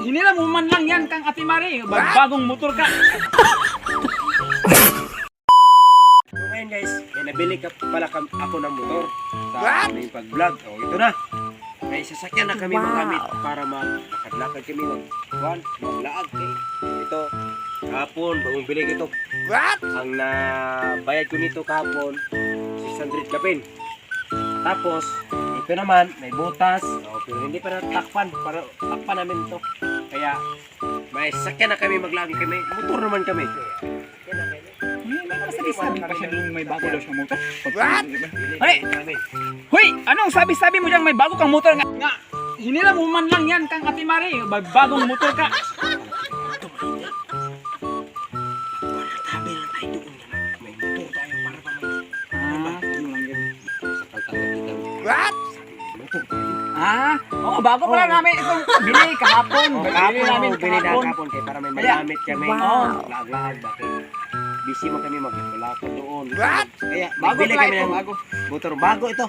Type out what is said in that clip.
hinila mo man lang yan kang Ate Mari. Bagong motor ka. So ngayon guys, may nabili ka pala ako ng motor sa aming pag-vlog. O ito na. May sasakyan na kami magamit para makadlakad kami maglaag. Okay? Ito, kahapon, bagong bili ko ito. Ang nabayad ko nito kahapon, 600 kapin. Tapos, ito naman, may butas. Pero hindi pa natakpan. Para takpan namin ito. Kaya, may sasakyan na kami maglaag kami. Motor naman kami. Sabi pa siya doon may bago daw siyang motor. What? Ay! Hoy! Anong sabi mo dyan may bago kang motor nga? Hinila mo man lang yan kang Ate Mari. Bagong motor ka. What? Oo, bago pala namin itong bili kahapon. Bili namin kahapon. Kaya para may magamit kami. Wow. Laag-laag, bakit? Busy mo kami maglalakad doon. What? Kaya Bago magbili pala kami ito, ng bago. motor. Bago ito.